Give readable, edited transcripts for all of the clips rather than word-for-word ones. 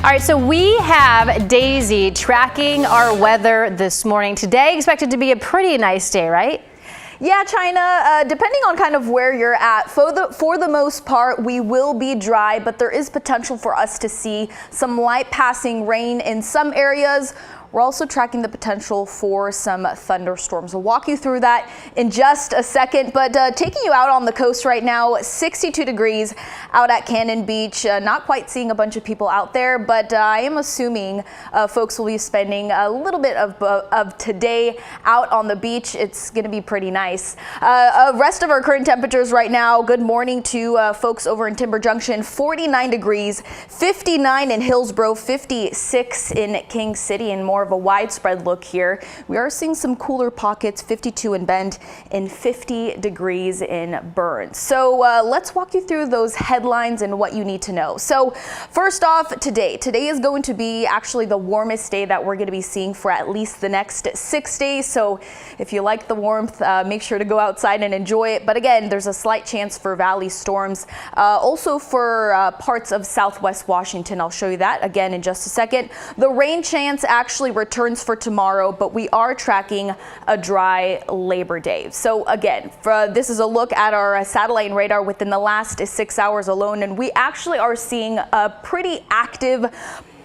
All right, so we have Daisy tracking our weather this morning. Today expected to be a pretty nice day, right? Yeah, China, depending on kind of where you're at, for the most part, we will be dry, but there is potential for us to see some light passing rain in some areas. We're also tracking the potential for some thunderstorms. We'll walk you through that in just a second, but taking you out on the coast right now, 62 degrees out at Cannon Beach. Not quite seeing a bunch of people out there, but I am assuming folks will be spending a little bit of today out on the beach. It's going to be pretty nice. Rest of our current temperatures right now, good morning to folks over in Timber Junction, 49 degrees, 59 in Hillsborough, 56 in King City, and more of a widespread look here. We are seeing some cooler pockets, 52 in Bend and 50 degrees in Burns. So let's walk you through those headlines and what you need to know. So first off, today is going to be actually the warmest day that we're going to be seeing for at least the next 6 days. So if you like the warmth, make sure to go outside and enjoy it. But again, there's a slight chance for valley storms. Also for parts of southwest Washington. I'll show you that again in just a second. The rain chance actually returns for tomorrow, but we are tracking a dry Labor Day. So again, this is a look at our satellite and radar within the last 6 hours alone, and we actually are seeing a pretty active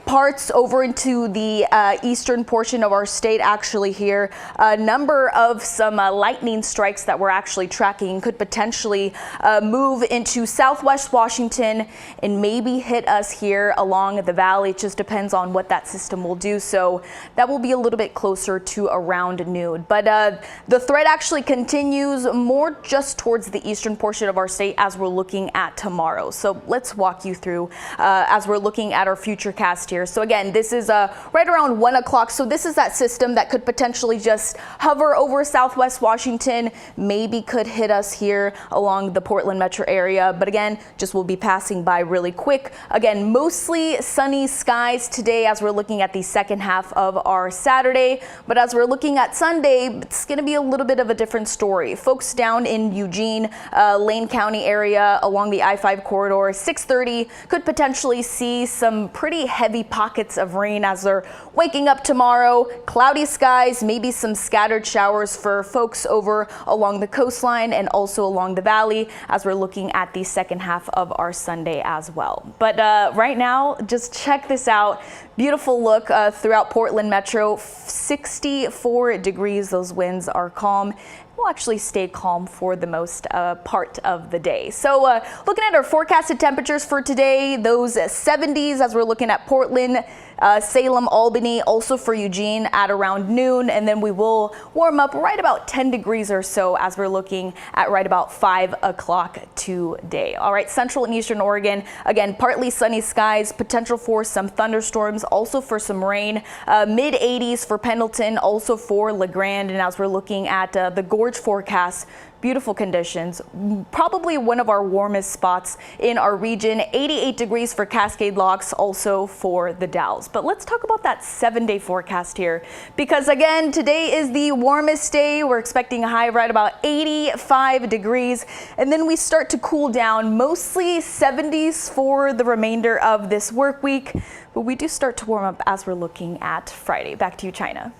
parts over into the eastern portion of our state. Actually here, a number of some lightning strikes that we're actually tracking could potentially move into southwest Washington and maybe hit us here along the valley. It just depends on what that system will do. So that will be a little bit closer to around noon. But the threat actually continues more just towards the eastern portion of our state as we're looking at tomorrow. So let's walk you through as we're looking at our futurecast here. So again, this is right around 1 o'clock. So this is that system that could potentially just hover over southwest Washington, maybe could hit us here along the Portland metro area. But again, just will be passing by really quick. Again, mostly sunny skies today as we're looking at the second half of our Saturday. But as we're looking at Sunday, it's going to be a little bit of a different story. Folks down in Eugene, Lane County area along the I-5 corridor, 6:30 could potentially see some pretty heavy pockets of rain as they're waking up tomorrow. Cloudy skies, maybe some scattered showers for folks over along the coastline and also along the valley as we're looking at the second half of our Sunday as well. But right now, just check this out. Beautiful look throughout Portland metro, 64 degrees. Those winds are calm. Will actually stay calm for the most part of the day. So looking at our forecasted temperatures for today, those 70s as we're looking at Portland, Salem, Albany, also for Eugene at around noon, and then we will warm up right about 10 degrees or so as we're looking at right about 5 o'clock today. All right, central and eastern Oregon, again, partly sunny skies, potential for some thunderstorms, also for some rain, mid 80s for Pendleton, also for LeGrand, and as we're looking at the Gorge forecast, beautiful conditions, probably one of our warmest spots in our region, 88 degrees for Cascade Locks, also for the Dalles. But let's talk about that 7-day forecast here, because again, today is the warmest day. We're expecting a high of right about 85 degrees, and then we start to cool down, mostly 70s for the remainder of this work week, but we do start to warm up as we're looking at Friday. Back to you, China.